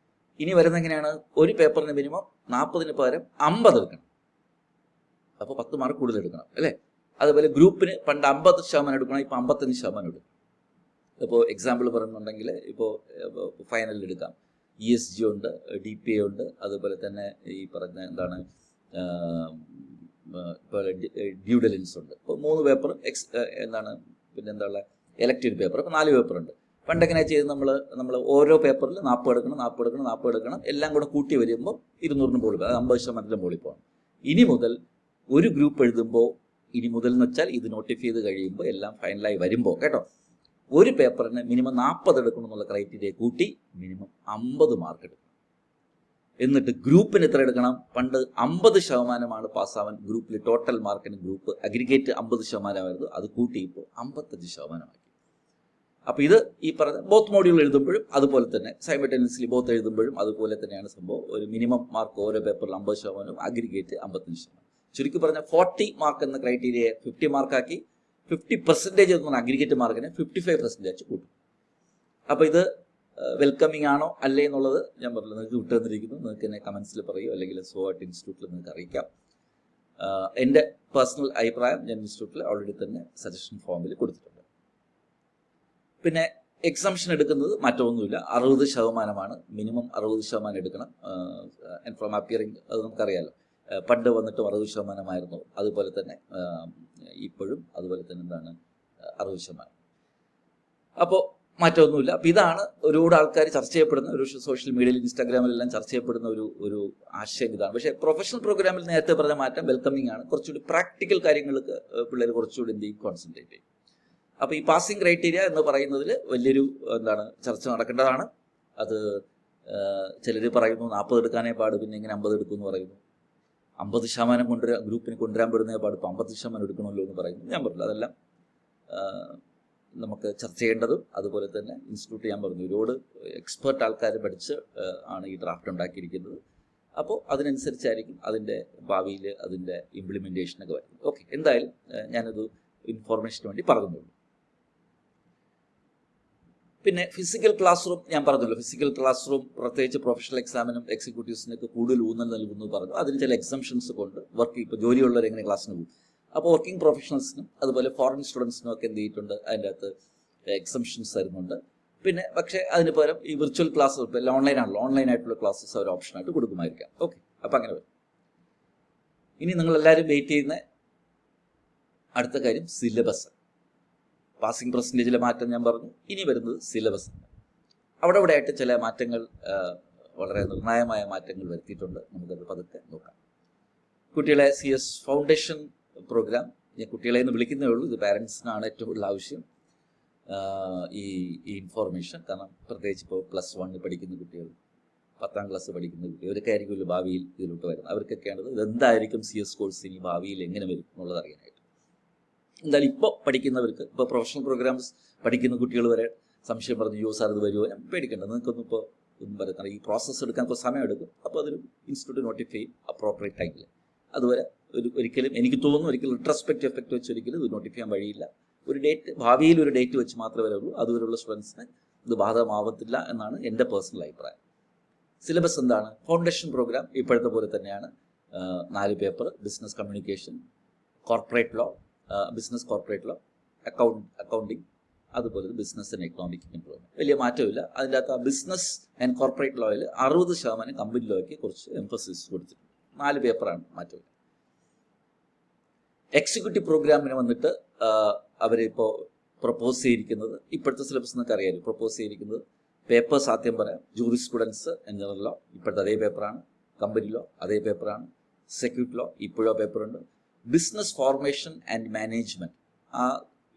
ഇനി വരുന്ന എങ്ങനെയാണ്, ഒരു പേപ്പറിന് മിനിമം 40 പകരം 50 എടുക്കണം, അപ്പോൾ 10 മാർക്ക് കൂടുതൽ എടുക്കണം അല്ലേ? അതുപോലെ ഗ്രൂപ്പിന് പണ്ട് 50% എടുക്കണം, ഇപ്പോൾ 55% എടുക്കണം. ഇപ്പോൾ എക്സാമ്പിൾ പറയുന്നുണ്ടെങ്കിൽ ഇപ്പോൾ ഫൈനലിൽ എടുക്കാം, ESG ഉണ്ട്, DPA ഉണ്ട്, അതുപോലെ തന്നെ ഈ പറഞ്ഞ എന്താണ് ഇപ്പോൾ ഡ്യൂ ഡെലിജൻസ് ഉണ്ട്. ഇപ്പോൾ 3 പേപ്പർ എന്താണ്, പിന്നെ എന്താ ഉള്ളത്, എലക്റ്റീവ് പേപ്പർ, ഇപ്പോൾ 4 പേപ്പറുണ്ട്. പണ്ടെങ്ങനെ ചെയ്ത് നമ്മൾ ഓരോ പേപ്പറിൽ 40 എടുക്കണം, എല്ലാം കൂടെ കൂട്ടി വരുമ്പോൾ 200 പോളി, അത് 50% പോളി പോകണം. ഇനി മുതൽ ഒരു ഗ്രൂപ്പ് എഴുതുമ്പോൾ, ഇനി മുതൽ എന്ന് വെച്ചാൽ ഇത് നോട്ടിഫൈ ചെയ്ത് കഴിയുമ്പോൾ എല്ലാം ഫൈനലായി വരുമ്പോൾ കേട്ടോ, ഒരു പേപ്പറിന് മിനിമം 40 എടുക്കണം എന്നുള്ള ക്രൈറ്റീരിയ കൂട്ടി മിനിമം 50 മാർക്ക് എടുക്കണം. എന്നിട്ട് ഗ്രൂപ്പിന് എത്ര എടുക്കണം, പണ്ട് 50% പാസ്സാവാൻ ഗ്രൂപ്പിൽ ടോട്ടൽ മാർക്കിന് ഗ്രൂപ്പ് അഗ്രിഗേറ്റ് 50% അത് കൂട്ടി ഇപ്പോൾ 55%. അപ്പോൾ ഇത് ഈ പറഞ്ഞ ബോത്ത് മോഡ്യൂൾ എഴുതുമ്പോഴും അതുപോലെ തന്നെ സൈമൾട്ടേനിയസ്ലി ബോത്ത് എഴുതുമ്പോഴും അതുപോലെ തന്നെയാണ് സംഭവം. ഒരു മിനിമം മാർക്ക് ഓരോ പേപ്പറിൽ 50%, അഗ്രിഗേറ്റ് 55%. ചുരുക്കി പറഞ്ഞാൽ 40 മാർക്ക് എന്ന ക്രൈറ്റീരിയയെ 50 മാർക്കാക്കി 50% എന്ന് പറഞ്ഞാൽ അഗ്രിഗേറ്റ് മാർക്കിനെ 55% കൂട്ടും. അപ്പോൾ ഇത് വെൽക്കമിങ് ആണോ അല്ലേ എന്നുള്ളത് ഞാൻ പറഞ്ഞു, നിങ്ങൾക്ക് വിട്ടുതന്നിരിക്കുന്നു. നിങ്ങൾക്ക് എന്നെ കമൻസിൽ പറയൂ, അല്ലെങ്കിൽ SOAT ഇൻസ്റ്റിറ്റ്യൂട്ടിൽ നിങ്ങൾക്ക് അറിയിക്കാം. എൻ്റെ പേഴ്സണൽ അഭിപ്രായം ഞാൻ ഇൻസ്റ്റിറ്റ്യൂട്ടിൽ ഓൾറെഡി തന്നെ സജഷൻ ഫോമിൽ കൊടുത്തിട്ടുണ്ട്. പിന്നെ എക്സംഷൻ എടുക്കുന്നത് മറ്റൊന്നുമില്ല, 60% മിനിമം 60% എടുക്കണം. ഫ്രം അപ്പിയറിംഗ് അത് നമുക്കറിയാമല്ലോ, പണ്ട് വന്നിട്ട് 60% അതുപോലെ തന്നെ ഇപ്പോഴും അതുപോലെ തന്നെ എന്താണ് 60%. അപ്പോൾ മാറ്റമൊന്നുമില്ല. അപ്പോൾ ഇതാണ് ഒരുപാട് ആൾക്കാർ ചർച്ച ചെയ്യപ്പെടുന്ന ഒരു സോഷ്യൽ മീഡിയയിൽ, ഇൻസ്റ്റാഗ്രാമിലെല്ലാം ചർച്ച ചെയ്യപ്പെടുന്ന ഒരു ആശയം ഇതാണ്. പക്ഷേ പ്രൊഫഷണൽ പ്രോഗ്രാമിൽ നേരത്തെ പറഞ്ഞ മാറ്റം വെൽക്കമിങ് ആണ്. കുറച്ചുകൂടി പ്രാക്ടിക്കൽ കാര്യങ്ങൾക്ക് പിള്ളേർ കുറച്ചുകൂടി എന്ത് ചെയ്യും, കോൺസെൻട്രേറ്റ് ചെയ്യും. അപ്പോൾ ഈ പാസിംഗ് ക്രൈറ്റീരിയ എന്ന് പറയുന്നതിൽ വലിയൊരു ചർച്ച നടക്കേണ്ടതാണ്. അത് ചിലർ പറയുന്നു 40 എടുക്കാനേ പാട്, പിന്നെ ഇങ്ങനെ 50 എടുക്കുമെന്ന് പറയുന്നു. 50% ഗ്രൂപ്പിന് കൊണ്ടുവരാൻ പെടുന്നേ പാട്, ഇപ്പോൾ 50% എടുക്കണമല്ലോ എന്ന് പറയുന്നു. ഞാൻ പറഞ്ഞില്ല, അതെല്ലാം നമുക്ക് ചർച്ച ചെയ്യേണ്ടതും, അതുപോലെ തന്നെ ഇൻസ്റ്റിറ്റ്യൂട്ട് ഞാൻ പറഞ്ഞു ഒരുപാട് എക്സ്പേർട്ട് ആൾക്കാർ പഠിച്ച് ആണ് ഈ ഡ്രാഫ്റ്റ് ഉണ്ടാക്കിയിരിക്കുന്നത്. അപ്പോൾ അതിനനുസരിച്ചായിരിക്കും അതിൻ്റെ ഭാവിയിൽ അതിൻ്റെ ഇംപ്ലിമെൻറ്റേഷനൊക്കെ വരുന്നത്. ഓക്കെ, എന്തായാലും ഞാനത് ഇൻഫോർമേഷന് വേണ്ടി പറഞ്ഞുള്ളൂ. പിന്നെ ഫിസിക്കൽ ക്ലാസ് റൂം ഞാൻ പറഞ്ഞല്ലോ, ഫിസിക്കൽ ക്ലാസ് റൂം പ്രത്യേകിച്ച് പ്രൊഫഷണൽ എക്സാമിനും എക്സിക്യൂട്ടീവ്സിനൊക്കെ കൂടുതൽ ഊന്നൽ നൽകുന്നു പറഞ്ഞു. അതിന് ചില എക്സംഷൻസ് കൊണ്ട് ഇപ്പോൾ ജോലിയുള്ളവർ എങ്ങനെ ക്ലാസ്സിന് പോകും. അപ്പോൾ വർക്കിംഗ് പ്രൊഫഷണൽസിനും അതുപോലെ ഫോറിൻ സ്റ്റുഡൻസിനും ഒക്കെ എന്ത് ചെയ്തിട്ടുണ്ട്, അതിൻ്റെ അകത്ത് എക്സംഷൻസ് തരുന്നുണ്ട്. പിന്നെ പക്ഷേ അതിന് പകരം ഈ വിർച്വൽ ക്ലാസ് ഇപ്പോൾ എല്ലാം ഓൺലൈനാണല്ലോ, ഓൺലൈനായിട്ടുള്ള ക്ലാസ്സസ് അവർ ഓപ്ഷനായിട്ട് കൊടുക്കുമായിരിക്കാം. ഓക്കെ, അപ്പോൾ അങ്ങനെ വരും. ഇനി നിങ്ങളെല്ലാവരും വെയിറ്റ് ചെയ്യുന്ന അടുത്ത കാര്യം സിലബസ്. പാസിംഗ് പെർസെൻറ്റേജിലെ മാറ്റം ഞാൻ പറഞ്ഞു. ഇനി വരുന്നത് സിലബസ്. അവിടെ ആയിട്ട് ചില മാറ്റങ്ങൾ, വളരെ നിർണായകമായ മാറ്റങ്ങൾ വരുത്തിയിട്ടുണ്ട്. നമുക്കത് പതുക്കെ നോക്കാം. കുട്ടികളെ CS ഫൗണ്ടേഷൻ പ്രോഗ്രാം, ഞാൻ കുട്ടികളെ എന്ന് വിളിക്കുന്നേ ഉള്ളൂ, ഇത് പാരൻസിനാണ് ഏറ്റവും കൂടുതൽ ആവശ്യം ഈ ഇൻഫോർമേഷൻ. കാരണം പ്രത്യേകിച്ച് ഇപ്പോൾ +1 പഠിക്കുന്ന കുട്ടികൾ, 10ാം ക്ലാസ് പഠിക്കുന്ന കുട്ടികൾ, ഇവരൊക്കെ ആയിരിക്കുമല്ലോ ഭാവിയിൽ ഇതിലോട്ട് വരുന്നത്. അവർക്കൊക്കെയാണത് ഇതെന്തായിരിക്കും CS കോഴ്സ് ഇനി ഭാവിയിൽ എങ്ങനെ വരും എന്നുള്ളത് അറിയാനായിട്ട്. എന്തായാലും ഇപ്പോൾ പഠിക്കുന്നവർക്ക്, ഇപ്പോൾ പ്രൊഫഷണൽ പ്രോഗ്രാംസ് പഠിക്കുന്ന കുട്ടികൾ വരെ സംശയം പറഞ്ഞു, സാർ ഇത് വരുമോ? ഞാൻ പേടിക്കേണ്ട, നിങ്ങൾക്കൊന്നും ഇപ്പോൾ ഒന്നും പറയുന്നത് ഈ പ്രോസസ്സ് എടുക്കാൻ ഇപ്പോൾ സമയം എടുക്കും. അപ്പോൾ അതൊരു ഇൻസ്റ്റിറ്റ്യൂട്ട് നോട്ടിഫൈ ചെയ്യും അപ്രോപ്രിയേറ്റ് ടൈമിൽ. അതുവരെ ഒരിക്കലും എനിക്ക് തോന്നുന്നു ഒരിക്കലും റിട്രോസ്പെക്റ്റീവ് എഫക്റ്റ് വെച്ച് ഒരിക്കലും ഇത് നോട്ടിഫൈ ചെയ്യാൻ വഴിയില്ല. ഒരു ഡേറ്റ്, ഭാവിയിൽ ഒരു ഡേറ്റ് വെച്ച് മാത്രമേ വരുള്ളൂ. അതുവരെയുള്ള സ്റ്റുഡൻസിന് ഇത് ബാധകമാവത്തില്ല എന്നാണ് എൻ്റെ പേഴ്സണൽ അഭിപ്രായം. സിലബസ് എന്താണ്? ഫൗണ്ടേഷൻ പ്രോഗ്രാം ഇപ്പോഴത്തെ പോലെ തന്നെയാണ്. 4 paper: business communication, corporate law, business corporate law, accounting, അതുപോലെ ബിസിനസ് ആൻഡ് എക്കണോമിക് ഇംപ്രൂവ്മെന്റ്. വലിയ മാറ്റമില്ല. അതിൻ്റെ അകത്ത് ബിസിനസ് ആൻഡ് കോർപ്പറേറ്റ് ലോയിൽ 60% കമ്പനി ലോയ്ക്ക് കുറച്ച് എംഫസിസ് കൊടുത്തിട്ടുണ്ട്. 4 പേപ്പറാണ്, മാറ്റമില്ല. എക്സിക്യൂട്ടീവ് പ്രോഗ്രാമിന് വന്നിട്ട് അവരിപ്പോൾ പ്രപ്പോസ് ചെയ്തിരിക്കുന്നത്, ഇപ്പോഴത്തെ സിലബസ് എന്നൊക്കെ അറിയാമല്ലോ, പ്രപ്പോസ് ചെയ്തിരിക്കുന്നത് പേപ്പേഴ്സ് ആദ്യം പറയാം. ജൂറിസ്പ്രുഡൻസ് ആൻഡ് ജനറൽ ലോ ഇപ്പോഴത്തെ അതേ പേപ്പറാണ്. കമ്പനി ലോ അതേ പേപ്പറാണ്. സെക്യൂരിറ്റി ലോ ഇപ്പോഴോ പേപ്പറുണ്ട്. ബിസിനസ് ഫോർമേഷൻ ആൻഡ് മാനേജ്മെന്റ്, ആ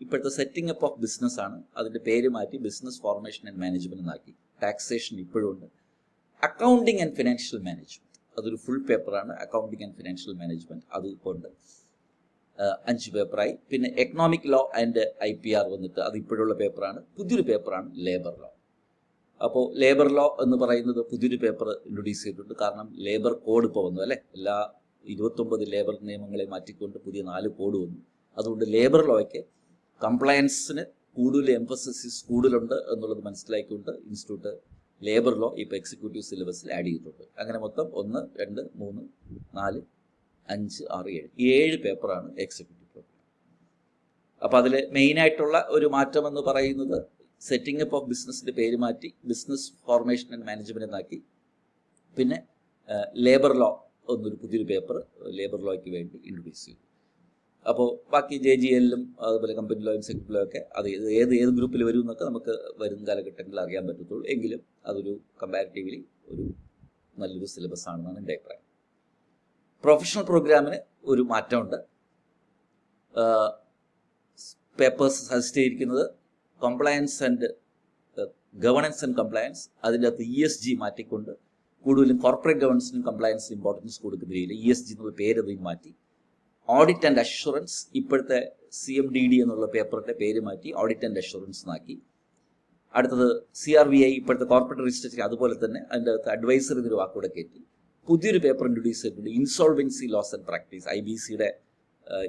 ഇപ്പോഴത്തെ സെറ്റിംഗ് അപ്പ് ഓഫ് ബിസിനസ് ആണ്, അതിൻ്റെ പേര് മാറ്റി ബിസിനസ് ഫോർമേഷൻ ആൻഡ് മാനേജ്മെന്റ് എന്നാക്കി. ടാക്സേഷൻ ഇപ്പോഴും ഉണ്ട്. അക്കൗണ്ടിങ് ആൻഡ് ഫിനാൻഷ്യൽ മാനേജ്മെന്റ്, അതൊരു ഫുൾ പേപ്പറാണ്. അക്കൗണ്ടിങ് ആൻഡ് ഫിനാൻഷ്യൽ മാനേജ്മെന്റ് അത് ഇപ്പോൾ ഉണ്ട്, 5 പേപ്പറായി. പിന്നെ എക്കണോമിക് ലോ ആൻഡ് IPR വന്നിട്ട് അത് ഇപ്പോഴുള്ള പേപ്പറാണ്. പുതിയൊരു പേപ്പറാണ് ലേബർ ലോ. അപ്പോൾ ലേബർ ലോ എന്ന് പറയുന്നത് പുതിയൊരു പേപ്പർ ഇൻട്രൊഡ്യൂസ് ചെയ്തിട്ടുണ്ട്. കാരണം ലേബർ കോഡ് ഇപ്പോൾ വന്നു അല്ലേ, എല്ലാ 29 ലേബർ നിയമങ്ങളെ മാറ്റിക്കൊണ്ട് പുതിയ 4 കോഡ് വന്നു. അതുകൊണ്ട് ലേബർ ലോയ്ക്ക് കംപ്ലയൻസിന് കൂടുതൽ എംഫസിസ് കൂടുതലുണ്ട് എന്നുള്ളത് മനസ്സിലാക്കിക്കൊണ്ട് ഇൻസ്റ്റിറ്റ്യൂട്ട് ലേബർ ലോ ഇപ്പോൾ എക്സിക്യൂട്ടീവ് സിലബസിൽ ആഡ് ചെയ്തിട്ടുണ്ട്. അങ്ങനെ മൊത്തം 1, 2, 3, 4, 5, 6, 7 പേപ്പറാണ് എക്സിക്യൂട്ടീവ് പ്രോഗ്രാം. അപ്പോൾ അതിൽ മെയിനായിട്ടുള്ള ഒരു മാറ്റം എന്ന് പറയുന്നത് സെറ്റിംഗ് അപ്പ് ഓഫ് ബിസിനസ്സിൻ്റെ പേര് മാറ്റി ബിസിനസ് ഫോർമേഷൻ ആൻഡ് മാനേജ്മെന്റ് എന്നാക്കി. പിന്നെ ലേബർ ലോ എന്നൊരു പുതിയൊരു പേപ്പർ ലേബർ ലോയ്ക്ക് വേണ്ടി ഇൻട്രൊഡ്യൂസ് ചെയ്തു. അപ്പോൾ ബാക്കി JGL-ലും അതുപോലെ കമ്പനി ലോയും സെക്യൂരിറ്റി ലോ ഒക്കെ അത് ഏത് ഗ്രൂപ്പിൽ വരും എന്നൊക്കെ നമുക്ക് വരും കാലഘട്ടങ്ങളിൽ അറിയാൻ പറ്റത്തുള്ളൂ. എങ്കിലും അതൊരു കമ്പാരിറ്റീവ്ലി ഒരു നല്ലൊരു സിലബസ് ആണെന്നാണ് എൻ്റെ അഭിപ്രായം. പ്രൊഫഷണൽ പ്രോഗ്രാമിന് ഒരു മാറ്റമുണ്ട്. പേപ്പേഴ്സ് സജസ്റ്റ് ചെയ്തിരിക്കുന്നത് compliance and governance and compliance, അതിൻ്റെ അകത്ത് ESG മാറ്റിക്കൊണ്ട് കൂടുതലും കോർപ്പറേറ്റ് ഗവേണൻസിനും കംപ്ലയൻസിനും ഇമ്പോർട്ടൻസ് കൊടുക്കുന്ന രീതിയിൽ ESG എന്നുള്ള പേര് അതിൽ മാറ്റി. ഓഡിറ്റ് ആൻഡ് അഷുറൻസ് ഇപ്പോഴത്തെ CMDD എന്നുള്ള പേപ്പറിൻ്റെ പേര് മാറ്റി ഓഡിറ്റ് ആൻഡ് അഷുറൻസ് എന്നാക്കി. അടുത്തത് CRVI ഇപ്പോഴത്തെ കോർപ്പറേറ്റ് രജിസ്ട്രേഷൻ, അതുപോലെ തന്നെ അതിൻ്റെ അകത്ത് അഡ്വൈസറി എന്നൊരു വാക്കുകൂടെ കയറ്റി പുതിയൊരു പേപ്പർ ഇൻട്രൊഡ്യൂസ് ചെയ്തിട്ടുണ്ട്. ഇൻസോൾവൻസി ലോസ് ആൻഡ് പ്രാക്ടീസ്, IBCയുടെ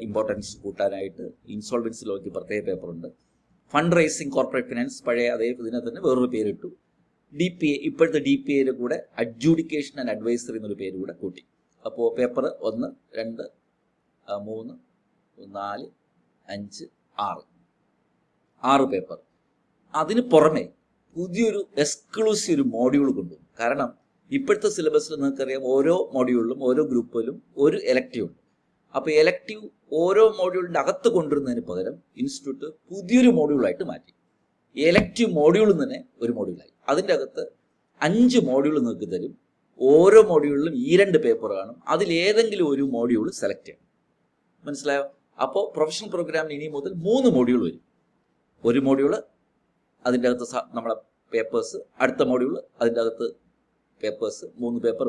ഇമ്പോർട്ടൻസ് കൂട്ടാനായിട്ട് ഇൻസോൾവൻസി ലോയ്ക്ക് പ്രത്യേക പേപ്പറുണ്ട്. ഫണ്ട് റൈസിങ് കോർപ്പറേറ്റ് ഫിനാൻസ് പഴയ അതേ ഇതിനെ തന്നെ വേറൊരു പേരിട്ടു. DPA ഇപ്പോഴത്തെ DPAയുടെ കൂടെ അഡ്ജൂഡിക്കേഷൻ ആൻഡ് അഡ്വൈസറി എന്നൊരു പേര് കൂടെ കൂട്ടി. അപ്പോൾ പേപ്പർ 1, 2, 3, 4, 5, 6 പേപ്പർ. അതിന് പുറമെ പുതിയൊരു എക്സ്ക്ലൂസീവ് ഒരു മോഡ്യൂൾ കൊണ്ടുവന്നു. കാരണം ഇപ്പോഴത്തെ സിലബസിൽ നിങ്ങൾക്കറിയാം ഓരോ മോഡ്യൂളിലും ഓരോ ഗ്രൂപ്പിലും ഒരു എലക്റ്റീവ് ഉണ്ട്. അപ്പോൾ എലക്റ്റീവ് ഓരോ മോഡ്യൂളിൻ്റെ അകത്ത് കൊണ്ടുവരുന്നതിന് പകരം ഇൻസ്റ്റിറ്റ്യൂട്ട് പുതിയൊരു മോഡ്യൂളായിട്ട് മാറ്റി. എലക്റ്റീവ് മോഡ്യൂളിൽ തന്നെ ഒരു മോഡ്യൂളായി. അതിൻ്റെ അകത്ത് 5 മോഡ്യൂൾ നിങ്ങൾക്ക് തരും. ഓരോ മോഡ്യൂളിലും 2 പേപ്പർ കാണും. അതിലേതെങ്കിലും ഒരു മോഡ്യൂൾ സെലക്ട് ചെയ്യണം. മനസ്സിലായോ? അപ്പോൾ പ്രൊഫഷണൽ പ്രോഗ്രാമിന് ഇനി മുതൽ 3 മോഡ്യൂൾ വരും. ഒരു മോഡ്യൂൾ അതിൻ്റെ അകത്ത് നമ്മളെ പേപ്പേഴ്സ്, അടുത്ത മോഡ്യൂൾ അതിൻ്റെ അകത്ത് പേപ്പേഴ്സ്, 3 പേപ്പർ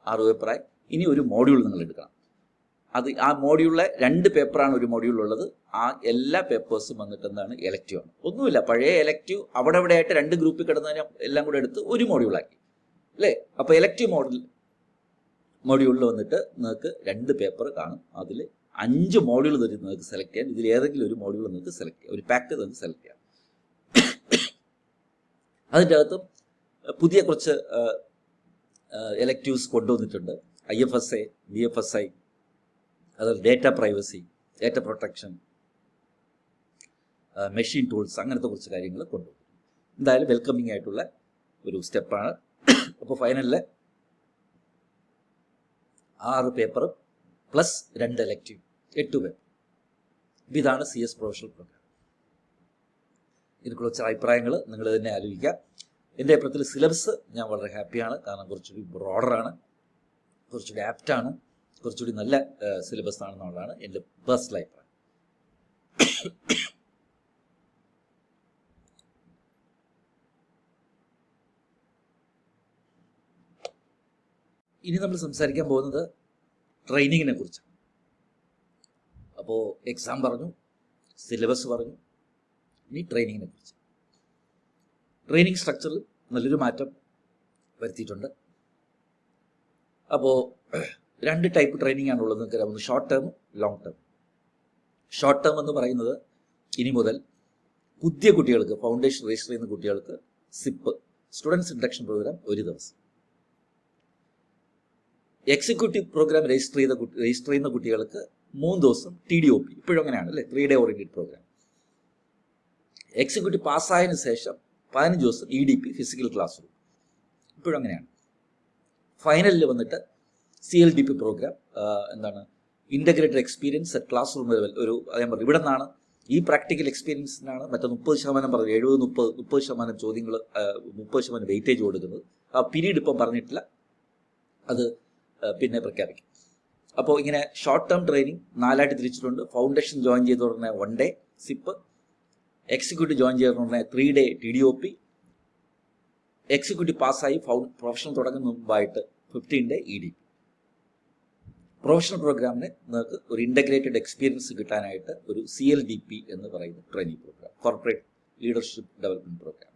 6 പേപ്പറായി. ഇനി ഒരു മോഡ്യൂൾ നിങ്ങൾ എടുക്കണം. അത് ആ മോഡ്യൂളിലെ 2 പേപ്പറാണ് ഒരു മോഡ്യൂളുള്ളത്. ആ എല്ലാ പേപ്പേഴ്സും വന്നിട്ട് എന്താണ് എലക്റ്റീവ് ആണ്. ഒന്നുമില്ല, പഴയ എലക്റ്റീവ് അവിടെ ആയിട്ട് 2 ഗ്രൂപ്പിൽ കിടന്നതിനെ എല്ലാം കൂടെ എടുത്ത് ഒരു മോഡ്യൂളാക്കി അല്ലേ. അപ്പോൾ എലക്റ്റീവ് മോഡ്യൂളിൽ വന്നിട്ട് നിങ്ങൾക്ക് 2 പേപ്പർ കാണും. അതിൽ 5 മോഡ്യൂൾ തരും നിങ്ങൾക്ക് സെലക്ട് ചെയ്യാൻ. ഇതിൽ ഏതെങ്കിലും ഒരു മോഡ്യൂൾ നിങ്ങൾക്ക് സെലക്ട് ചെയ്യാം, ഒരു പാക്ക് നിങ്ങൾക്ക് സെലക്ട് ചെയ്യാം. അതിൻ്റെ അകത്തും പുതിയ കുറച്ച് എലക്റ്റീവ്സ് കൊണ്ടുവന്നിട്ടുണ്ട്. IFSA, BFSI, അതായത് data privacy, data protection, machine tools, അങ്ങനത്തെ കുറച്ച് കാര്യങ്ങൾ കൊണ്ടുവന്നു. എന്തായാലും വെൽക്കമിങ് ആയിട്ടുള്ള ഒരു സ്റ്റെപ്പാണ്. അപ്പോൾ ഫൈനലിൽ 6 പേപ്പറും പ്ലസ് 2 എലക്റ്റീവ്, 8 പേപ്പർ. ഇതാണ് CS പ്രൊഫഷണൽ പ്രോഗ്രാം. ഇതിനെക്കുറിച്ച് അഭിപ്രായങ്ങൾ നിങ്ങൾ തന്നെ ആലോചിക്കുക. എൻ്റെ അഭിപ്രായത്തിൽ സിലബസ് ഞാൻ വളരെ ഹാപ്പിയാണ്. കാരണം കുറച്ചുകൂടി ബ്രോഡറാണ്, കുറച്ചുകൂടി ആപ്റ്റാണ്, കുറച്ചുകൂടി നല്ല സിലബസ് ആണെന്നുള്ളതാണ് എൻ്റെ പേഴ്സണൽ അഭിപ്രായം. ഇനി നമ്മൾ സംസാരിക്കാൻ പോകുന്നത് ട്രെയിനിങ്ങിനെ കുറിച്ചാണ്. അപ്പോൾ എക്സാം പറഞ്ഞു, സിലബസ് പറഞ്ഞു, ഇനി ട്രെയിനിങ്ങിനെ കുറിച്ച്. ട്രെയിനിങ് സ്ട്രക്ചറിൽ നല്ലൊരു മാറ്റം വരുത്തിയിട്ടുണ്ട്. അപ്പോൾ 2 ടൈപ്പ് ട്രെയിനിങ് ആണുള്ളത്. നിങ്ങൾക്ക് ഒന്ന് short term, long term. Short term എന്ന് പറയുന്നത് ഇനി മുതൽ പുതിയ കുട്ടികൾക്ക്, ഫൗണ്ടേഷൻ രജിസ്റ്റർ ചെയ്യുന്ന കുട്ടികൾക്ക് സിപ്പ് സ്റ്റുഡൻസ് ഇൻഡക്ഷൻ പ്രോഗ്രാം 1 ദിവസം, എക്സിക്യൂട്ടീവ് പ്രോഗ്രാം രജിസ്റ്റർ ചെയ്യുന്ന കുട്ടികൾക്ക് 3 ദിവസം TDOP. ഇപ്പോഴും അങ്ങനെയാണ് അല്ലേ, 3 ഡേ ഓറിയന്റഡ് പ്രോഗ്രാം. എക്സിക്യൂട്ടീവ് പാസ്സായതിനു ശേഷം 15 ദിവസം EDP ഫിസിക്കൽ ക്ലാസ് റൂം, ഇപ്പോഴും അങ്ങനെയാണ്. ഫൈനലിൽ വന്നിട്ട് CLDP programme, integrated experience at classroom level. ഞാൻ പറഞ്ഞു ഇവിടെ നിന്നാണ് ഈ പ്രാക്ടിക്കൽ എക്സ്പീരിയൻസിനാണ് മറ്റേ 30% പറഞ്ഞു, 70-30% ചോദ്യങ്ങൾ, 30% വെയിറ്റേജ് കൊടുക്കുന്നത്. ആ പീരീഡ് ഇപ്പം പറഞ്ഞിട്ടില്ല, അത് പിന്നെ പ്രഖ്യാപിക്കും. അപ്പോൾ ഇങ്ങനെ ഷോർട്ട് ടേം ട്രെയിനിങ് 4 തിരിച്ചിട്ടുണ്ട്. ഫൗണ്ടേഷൻ ജോയിൻ ചെയ്ത ഉടനെ 1 ഡേ സിപ്പ്, എക്സിക്യൂട്ടീവ് ജോയിൻ ചെയ്ത ഉടനെ 3 ഡേ TDOP, എക്സിക്യൂട്ടീവ് പാസ്സായി പ്രൊഫഷണൽ തുടങ്ങുന്ന മുമ്പായിട്ട് 15 ഡേ EDP. പ്രൊഫഷണൽ പ്രോഗ്രാമിന് നിങ്ങൾക്ക് ഒരു ഇൻ്റഗ്രേറ്റഡ് എക്സ്പീരിയൻസ് കിട്ടാനായിട്ട് ഒരു CLDP എന്ന് പറയുന്ന training programme, corporate leadership development programme.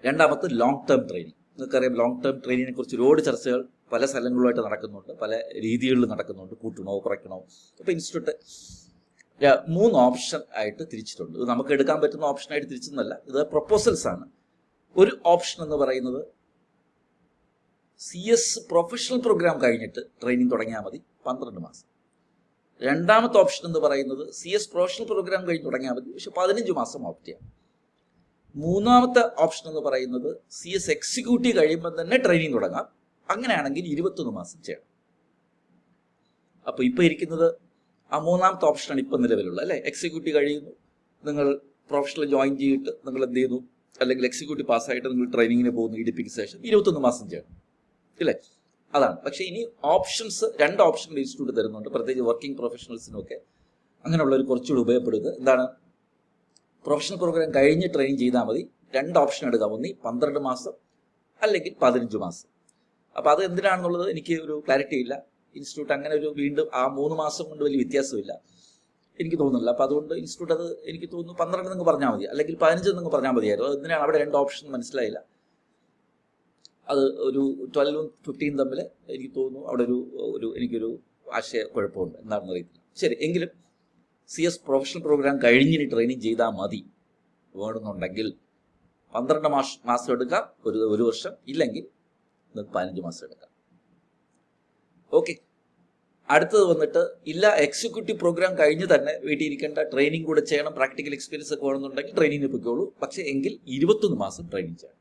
രണ്ടാമത്തെ ലോങ് ടേം ട്രെയിനിങ്. നിങ്ങൾക്കറിയാം, ലോങ് ടേം ട്രെയിനിങ്ങിനെ കുറിച്ച് ഒരുപാട് ചർച്ചകൾ പല സ്ഥലങ്ങളുമായിട്ട് നടക്കുന്നുണ്ട്, പല രീതികളിൽ നടക്കുന്നുണ്ട്. കൂട്ടണോ കുറയ്ക്കണോ? അപ്പോൾ ഇൻസ്റ്റിറ്റ്യൂട്ട് 3 ഓപ്ഷൻ ആയിട്ട് തിരിച്ചിട്ടുണ്ട്. ഇത് നമുക്ക് എടുക്കാൻ പറ്റുന്ന ഓപ്ഷനായിട്ട് തിരിച്ചെന്നല്ല, ഇത് പ്രൊപ്പോസൽസ് ആണ്. ഒരു ഓപ്ഷൻ എന്ന് പറയുന്നത് CS പ്രൊഫഷണൽ പ്രോഗ്രാം കഴിഞ്ഞിട്ട് ട്രെയിനിങ് തുടങ്ങിയാൽ മതി, 12 മാസം. രണ്ടാമത്തെ ഓപ്ഷൻ എന്ന് പറയുന്നത് CS പ്രൊഫഷണൽ പ്രോഗ്രാം കഴിഞ്ഞ് തുടങ്ങിയാൽ മതി, പക്ഷെ 15 മാസം ഓപ്റ്റ് ചെയ്യാം. മൂന്നാമത്തെ ഓപ്ഷൻ എന്ന് പറയുന്നത് CS എക്സിക്യൂട്ടീവ് കഴിയുമ്പോൾ തന്നെ ട്രെയിനിങ് തുടങ്ങാം, അങ്ങനെയാണെങ്കിൽ 21 മാസം ചെയ്യണം. അപ്പോൾ ഇപ്പോൾ ഇരിക്കുന്നത് ആ മൂന്നാമത്തെ ഓപ്ഷനാണ് ഇപ്പം നിലവിലുള്ളത് അല്ലേ. എക്സിക്യൂട്ടീവ് കഴിയുന്നു, നിങ്ങൾ പ്രൊഫഷണൽ ജോയിൻ ചെയ്തിട്ട് നിങ്ങൾ എന്ത് ചെയ്യുന്നു, അല്ലെങ്കിൽ എക്സിക്യൂട്ടീവ് പാസ്സായിട്ട് നിങ്ങൾ ട്രെയിനിങ്ങിന് പോകുന്നു, EDPക്ക് ശേഷം 21 മാസം ചെയ്യണം ഇല്ലേ, അതാണ്. പക്ഷേ ഇനി ഓപ്ഷൻസ് 2 ഓപ്ഷൻ ഇൻസ്റ്റിറ്റ്യൂട്ട് തരുന്നുണ്ട്, പ്രത്യേകിച്ച് വർക്കിംഗ് പ്രൊഫഷണൽസിനൊക്കെ അങ്ങനെയുള്ളവർ കുറച്ചുകൂടി ഉപയോഗപ്പെടുന്നത്. എന്താണ്, പ്രൊഫഷണൽ പ്രോഗ്രാം കഴിഞ്ഞ് ട്രെയിനിങ് ചെയ്താൽ മതി, 2 ഓപ്ഷൻ എടുക്കാം, ഒന്നി 12 മാസം അല്ലെങ്കിൽ 15 മാസം. അപ്പോൾ അത് എന്തിനാണെന്നുള്ളത് എനിക്ക് ഒരു ക്ലാരിറ്റി ഇല്ല. ഇൻസ്റ്റിറ്റ്യൂട്ട് അങ്ങനെ ഒരു വീണ്ടും ആ 3 മാസം കൊണ്ട് വലിയ വ്യത്യാസമില്ല എനിക്ക് തോന്നുന്നില്ല. അപ്പോൾ അതുകൊണ്ട് ഇൻസ്റ്റിറ്റ്യൂട്ട് അത് എനിക്ക് തോന്നുന്നു 12 നിങ്ങൾ പറഞ്ഞാൽ മതി, അല്ലെങ്കിൽ 15 നിങ്ങൾ പറഞ്ഞാൽ മതിയായിരുന്നു. അത് എന്തിനാണ് അവിടെ 2 ഓപ്ഷൻ മനസ്സിലായില്ല. അത് ഒരു 12ഉം 15 തമ്മിൽ എനിക്ക് തോന്നുന്നു അവിടെ എനിക്കൊരു ആശയക്കുഴപ്പമുണ്ട്, എന്താണെന്ന് അറിയത്തില്ല. ശരി, എങ്കിലും CS പ്രൊഫഷണൽ പ്രോഗ്രാം കഴിഞ്ഞിട്ട് ട്രെയിനിങ് ചെയ്താൽ മതി വേണമെന്നുണ്ടെങ്കിൽ 12 മാസം എടുക്കാം, ഒരു വർഷം, ഇല്ലെങ്കിൽ 15 മാസം എടുക്കാം. ഓക്കെ, അടുത്തത് വന്നിട്ട് ഇല്ല എക്സിക്യൂട്ടീവ് പ്രോഗ്രാം കഴിഞ്ഞ് തന്നെ വീട്ടിൽ ഇരിക്കേണ്ട, ട്രെയിനിങ് കൂടെ ചെയ്യണം, പ്രാക്ടിക്കൽ എക്സ്പീരിയൻസ് ഒക്കെ വേണമെന്നുണ്ടെങ്കിൽ ട്രെയിനിങ്ങിന് പൊയ്ക്കോളൂ, പക്ഷേ എങ്കിൽ 21 മാസം ട്രെയിനിങ് ചെയ്യണം.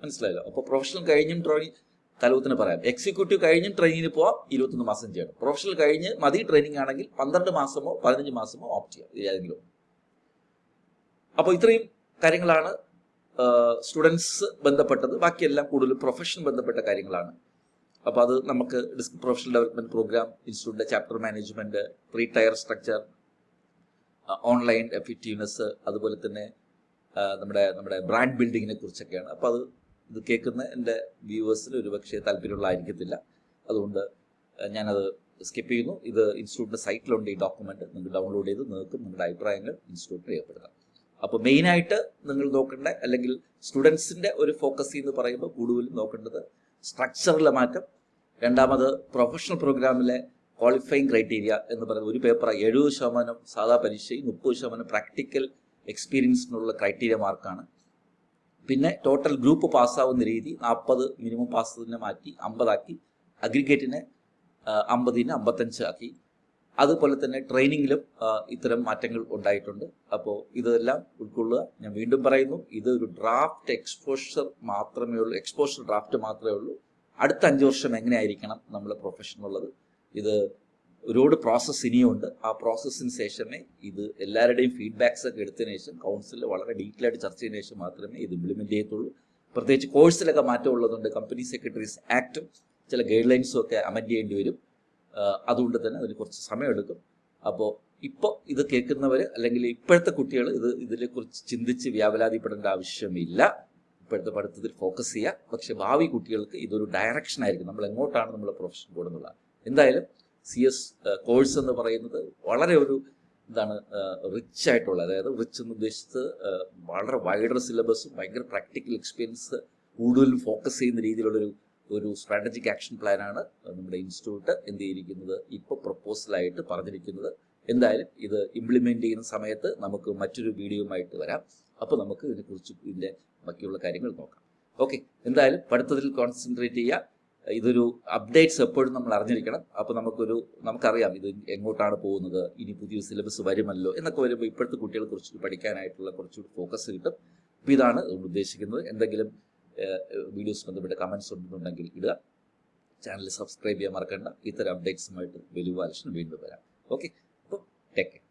മനസ്സിലായല്ലോ. അപ്പോൾ പ്രൊഫഷണൽ കഴിഞ്ഞും ട്രെയിനിങ് തലവത്തിന് പറയാം, എക്സിക്യൂട്ടീവ് കഴിഞ്ഞും ട്രെയിനിങ്ങിന് പോവാം, 21 മാസം ചെയ്യണം. പ്രൊഫഷണൽ കഴിഞ്ഞ് മതി ട്രെയിനിങ് ആണെങ്കിൽ 12 മാസമോ 15 മാസമോ ഓപ്റ്റ് ചെയ്യാം, ഏതെങ്കിലും. അപ്പോൾ ഇത്രയും കാര്യങ്ങളാണ് സ്റ്റുഡൻസ് ബന്ധപ്പെട്ടത്. ബാക്കിയെല്ലാം കൂടുതൽ പ്രൊഫഷൻ ബന്ധപ്പെട്ട കാര്യങ്ങളാണ്. അപ്പോൾ അത് നമുക്ക് പ്രൊഫഷണൽ ഡെവലപ്മെൻറ്റ് പ്രോഗ്രാം, ഇൻസ്റ്റിറ്റ്യൂട്ടിൻ്റെ chapter management, 3 tier structure, online effectiveness, അതുപോലെ തന്നെ നമ്മുടെ ബ്രാൻഡ് ബിൽഡിങ്ങിനെ കുറിച്ചൊക്കെയാണ്. അപ്പോൾ ഇത് കേൾക്കുന്ന എൻ്റെ വ്യൂവേഴ്സിന് ഒരുപക്ഷെ താല്പര്യമുള്ളതായിരിക്കത്തില്ല, അതുകൊണ്ട് ഞാനത് സ്കിപ്പ് ചെയ്യുന്നു. ഇത് ഇൻസ്റ്റിറ്റ്യൂട്ടിൻ്റെ സൈറ്റിലുണ്ട് ഈ ഡോക്യുമെൻറ്റ്, നിങ്ങൾക്ക് ഡൗൺലോഡ് ചെയ്ത് നിങ്ങൾക്ക് നിങ്ങളുടെ അഭിപ്രായങ്ങൾ ഇൻസ്റ്റിറ്റ്യൂട്ടിൽ രേഖപ്പെടുത്താം. അപ്പോൾ മെയിനായിട്ട് നിങ്ങൾ നോക്കേണ്ട, അല്ലെങ്കിൽ സ്റ്റുഡൻസിൻ്റെ ഒരു ഫോക്കസ് എന്ന് പറയുമ്പോൾ കൂടുതലും നോക്കേണ്ടത് സ്ട്രക്ചറിലെ മാറ്റം, രണ്ടാമത് പ്രൊഫഷണൽ പ്രോഗ്രാമിലെ ക്വാളിഫയിങ് ക്രൈറ്റീരിയ എന്ന് പറയുന്നത് ഒരു പേപ്പർ 70% സാധാ പരീക്ഷയും 30% പ്രാക്ടിക്കൽ എക്സ്പീരിയൻസിനുള്ള ക്രൈറ്റീരിയ മാർക്കാണ്. പിന്നെ ടോട്ടൽ ഗ്രൂപ്പ് പാസ്സാവുന്ന രീതി 40 മിനിമം പാസ്സിനെ മാറ്റി 50 ആക്കി, അഗ്രിഗേറ്റിനെ 50-ന് 55 ആക്കി. അതുപോലെ തന്നെ ട്രെയിനിങ്ങിലും ഇത്തരം മാറ്റങ്ങൾ ഉണ്ടായിട്ടുണ്ട്. അപ്പോൾ ഇതെല്ലാം ഉൾക്കൊള്ളുക. ഞാൻ വീണ്ടും പറയുന്നു, ഇതൊരു ഡ്രാഫ്റ്റ് എക്സ്പോഷർ ഡ്രാഫ്റ്റ് മാത്രമേ ഉള്ളൂ. അടുത്ത 5 വർഷം എങ്ങനെയായിരിക്കണം നമ്മുടെ പ്രൊഫഷൻ ഉള്ളത്, ഇത് ഒരുപാട് പ്രോസസ്സ് ഇനിയുണ്ട്. ആ പ്രോസസ്സിന് ശേഷമേ ഇത് എല്ലാവരുടെയും ഫീഡ്ബാക്സ് ഒക്കെ എടുത്തതിന് ശേഷം കൗൺസിലിൽ വളരെ ഡീറ്റെയിൽ ആയിട്ട് ചർച്ച ചെയ്തതിനു ശേഷം മാത്രമേ ഇത് ഇംപ്ലിമെൻറ്റ് ചെയ്യത്തുള്ളൂ. പ്രത്യേകിച്ച് കോഴ്സിലൊക്കെ മാറ്റം ഉള്ളതുകൊണ്ട് കമ്പനി സെക്രട്ടറീസ് ആക്റ്റും ചില ഗൈഡ് ലൈൻസും ഒക്കെ അമെൻഡ് ചെയ്യേണ്ടി വരും. അതുകൊണ്ട് തന്നെ അതിന് കുറച്ച് സമയമെടുക്കും. അപ്പോൾ ഇപ്പോൾ ഇത് കേൾക്കുന്നവർ, അല്ലെങ്കിൽ ഇപ്പോഴത്തെ കുട്ടികൾ ഇതിനെക്കുറിച്ച് ചിന്തിച്ച് വ്യാപലാതിപ്പെടേണ്ട ആവശ്യമില്ല. ഇപ്പോഴത്തെ പഠിത്തത്തിൽ ഫോക്കസ് ചെയ്യുക. പക്ഷെ ഭാവി കുട്ടികൾക്ക് ഇതൊരു ഡയറക്ഷൻ ആയിരിക്കും, നമ്മൾ എങ്ങോട്ടാണ് നമ്മുടെ പ്രൊഫഷൻ കൂടുന്നുള്ളത്. എന്തായാലും CS കോഴ്സ് എന്ന് പറയുന്നത് വളരെ റിച്ച് ആയിട്ടുള്ള, അതായത് റിച്ച് എന്ന് ഉദ്ദേശിച്ചത് വളരെ വൈഡർ സിലബസും ഭയങ്കര പ്രാക്ടിക്കൽ എക്സ്പീരിയൻസ് കൂടുതലും ഫോക്കസ് ചെയ്യുന്ന രീതിയിലുള്ളൊരു സ്ട്രാറ്റജിക് ആക്ഷൻ പ്ലാനാണ് നമ്മുടെ ഇൻസ്റ്റിറ്റ്യൂട്ട് എന്ത് ചെയ്തിരിക്കുന്നത് ഇപ്പോൾ പ്രപ്പോസലായിട്ട് പറഞ്ഞിരിക്കുന്നത്. എന്തായാലും ഇത് ഇംപ്ലിമെൻ്റ് ചെയ്യുന്ന സമയത്ത് നമുക്ക് മറ്റൊരു വീഡിയോയുമായിട്ട് വരാം. അപ്പോൾ നമുക്ക് ഇതിനെക്കുറിച്ച് ഇതിൻ്റെ ബാക്കിയുള്ള കാര്യങ്ങൾ നോക്കാം. ഓക്കെ, എന്തായാലും പഠിത്തത്തിൽ കോൺസെൻട്രേറ്റ് ചെയ്യുക. ഇതൊരു അപ്ഡേറ്റ്സ് എപ്പോഴും നമ്മൾ അറിഞ്ഞിരിക്കണം. അപ്പോൾ നമുക്കറിയാം ഇത് എങ്ങോട്ടാണ് പോകുന്നത്, ഇനി പുതിയ സിലബസ് വരുമല്ലോ എന്നൊക്കെ വരുമ്പോൾ ഇപ്പോഴത്തെ കുട്ടികളെ കുറിച്ച് പഠിക്കാനായിട്ടുള്ള കുറച്ചുകൂടി ഫോക്കസ് കിട്ടും. അപ്പോൾ ഇതാണ് ഉദ്ദേശിക്കുന്നത്. എന്തെങ്കിലും വീഡിയോസ് ബന്ധപ്പെട്ട കമൻസ് ഉണ്ടെന്നുണ്ടെങ്കിൽ ഇടുക. ചാനൽ സബ്സ്ക്രൈബ് ചെയ്യാൻ മറക്കണ്ട. ഇത്തരം അപ്ഡേറ്റ്സുമായിട്ട് വെലു ബാലകൃഷ്ണൻ വീണ്ടും വരാം. ഓക്കെ, അപ്പോൾ ടേക്ക് കെയർ.